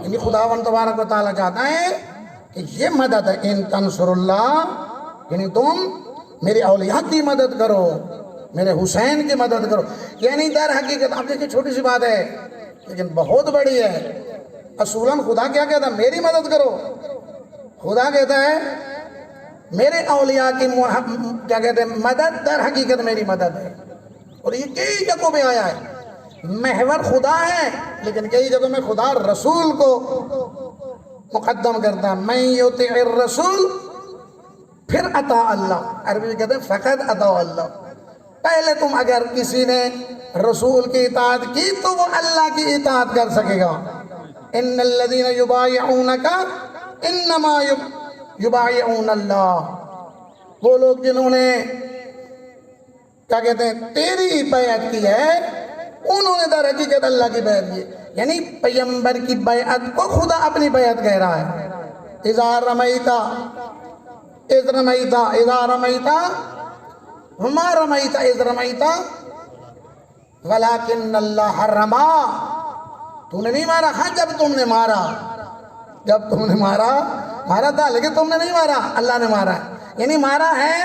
یعنی خداوند تبارک و تعالیٰ چاہتا ہے کہ یہ مدد ہے، ان تنصر اللہ، یعنی تم میرے اولیاء کی مدد کرو، میرے حسین کی مدد کرو. یعنی در حقیقت آپ دیکھیں چھوٹی سی بات ہے لیکن بہت بڑی ہے. اصولاً خدا کیا کہتا ہے؟ میری مدد کرو. خدا کہتا ہے میرے اولیاء کی کیا کہتے ہیں مدد در حقیقت میری مدد ہے. اور یہ کئی جگہوں پہ آیا ہے. محور خدا ہے لیکن کئی جگہوں میں خدا رسول کو مقدم کرتا ہے. من یطع الرسول پھر اطاع اللہ. عربی میں کہتے ہیں فقط اطاع اللہ. پہلے تم اگر کسی نے رسول کی اطاعت کی تو وہ اللہ کی اطاعت کر سکے گا. ان الذین یبایعونک انما یبایعون اللہ. وہ لوگ جنہوں نے کیا کہتے ہیں تیری بیعت کی ہے انہوں نے در حقیقت اللہ کی بیعت کی. یعنی پیغمبر کی بیعت کو خدا اپنی بیعت کہہ رہا ہے. اذا رمیتا اذ رمیتا اذا رمیتا وما رمیتا اذ رمیتا ولکن اللہ رما. تو نے نہیں مارا، ہاں جب تم نے مارا، جب تم نے مارا تھا لیکن تم نے نہیں مارا، اللہ نے مارا. یعنی مارا ہے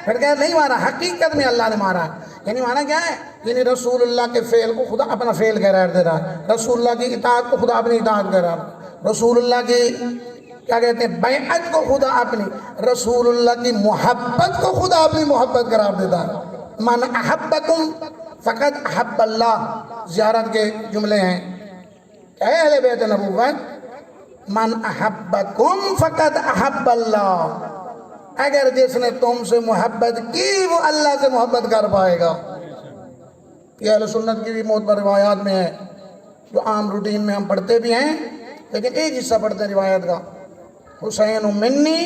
پھر کہ نہیں مارا، حقیقت میں اللہ نے مارا. یعنی مانا کیا ہے؟ یعنی رسول اللہ کے فعل کو خدا اپنا فعل قرار دے رہا ہے، رسول اللہ کی اطاعت کو خدا اپنی اطاعت قرار دے رہا ہے، رسول اللہ کی کیا کہتے ہیں بیعت کو خدا اپنی، رسول اللہ کی محبت کو خدا اپنی محبت قرار دیتا ہے. من احبکم فقط احب اللہ. زیارت کے جملے ہیں کہ اے اہل بیت نبوت من احبکم فقط احب اللہ. اگر جس نے تم سے محبت کی وہ اللہ سے محبت کر پائے گا. یہ اہل سنت کی بھی معتبر روایات میں ہے جو عام روٹین میں ہم پڑھتے بھی ہیں لیکن ایک حصہ پڑھتے ہیں روایت کا. حسین منی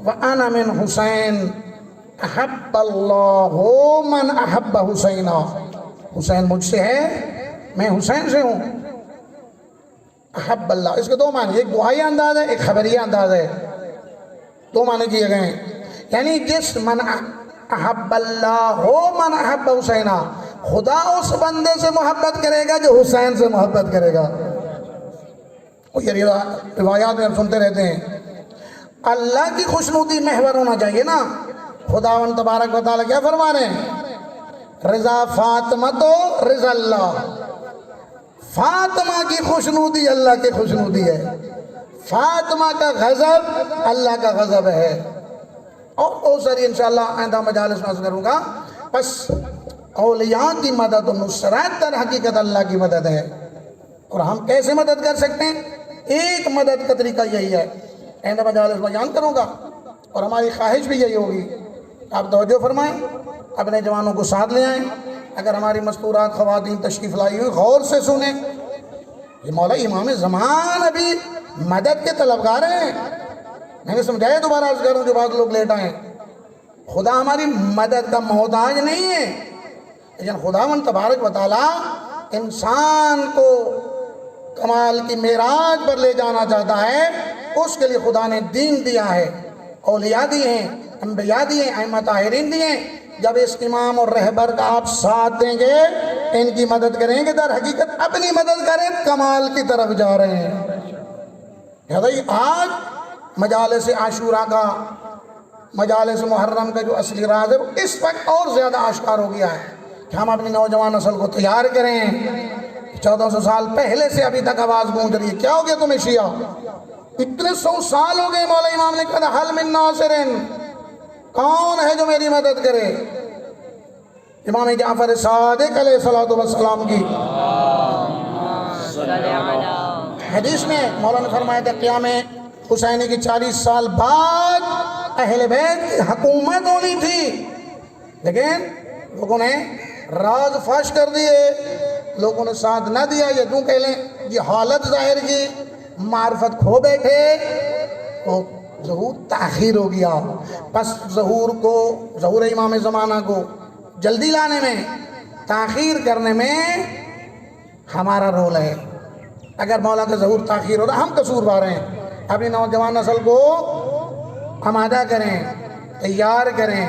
وانا من حسین احب اللہ من احب حسینہ. حسین مجھ سے ہے، میں حسین سے ہوں. احب اللہ، اس کے دو معنی، ایک دعائی انداز ہے ایک خبریہ انداز ہے. دو معنی کیے گئے ہیں. یعنی جس من احب اللہ من احب حسینہ، خدا اس بندے سے محبت کرے گا جو حسین سے محبت کرے گا. یہ روایات میں ہم سنتے رہتے ہیں. اللہ کی خوشنودی محور ہونا چاہیے نا. خداوند تبارک و تعالیٰ کیا فرما رہے ہیں؟ رضا فاطمہ تو رضا اللہ. فاطمہ کی خوشنودی اللہ کی خوشنودی ہے، فاطمہ کا غضب اللہ کا غضب ہے. اور بہت ساری انشاءاللہ آئندہ مجالس میں عرض کروں گا. بس اولیاء کی مدد و نصرت در حقیقت اللہ کی مدد ہے. اور ہم کیسے مدد کر سکتے ہیں؟ ایک مدد کا طریقہ یہی ہے، آئندہ مجالس میں بیان کروں گا اور ہماری خواہش بھی یہی ہوگی. آپ توجہ فرمائیں، اپنے جوانوں کو ساتھ لے آئیں. اگر ہماری مستورات خواتین تشریف لائی ہوئی غور سے سنیں. یہ مولا امام زمان ابھی مدد کے طلبگار ہیں. میں نے سمجھایا، دوبارہ عرض کروں جو بعض لوگ لیٹ آئیں. خدا ہماری مدد کا محتاج نہیں ہے لیکن خداوند تبارک و تعالیٰ انسان کو کمال کی معراج پر لے جانا چاہتا ہے. اس کے لیے خدا نے دین دیا ہے، اولیاء دیے ہیں، انبیاء دیے ہیں، ائمہ طاہرین دیے ہیں. جب اس امام اور رہبر کا آپ ساتھ دیں گے، ان کی مدد کریں گے، در حقیقت اپنی مدد کریں، کمال کی طرف جا رہے ہیں. آج مجالس عاشورہ کا، مجالس محرم کا جو اصلی راز ہے وہ اس وقت اور زیادہ آشکار ہو گیا ہے کہ ہم اپنی نوجوان نسل کو تیار کریں. 1400 سال پہلے سے ابھی تک آواز گونج رہی ہے. کیا ہو گیا تمہیں شیعہ؟ اتنے 100 سال ہو گئے. مولا امام نے کہا حل من ناصرن، کون ہے جو میری مدد کرے؟ امام جعفر صادق علیہ السلام کی حدیث میں مولا نے فرمایا تھا قیام حسینی کی 40 سال بعد اہل بیت کی حکومت ہونی تھی لیکن لوگوں نے راز فاش کر دیے، لوگوں نے ساتھ نہ دیا. یہ کیوں کہہ لیں یہ حالت ظاہر کی، معرفت کھو بیٹھے تو ظہور تاخیر ہو گیا. پس ظہور امام زمانہ کو جلدی لانے میں، تاخیر کرنے میں ہمارا رول ہے. اگر مولا کا ظہور تاخیر ہو رہا ہم قصوروار ہیں. اپنی نوجوان نسل کو آمادہ کریں، تیار کریں.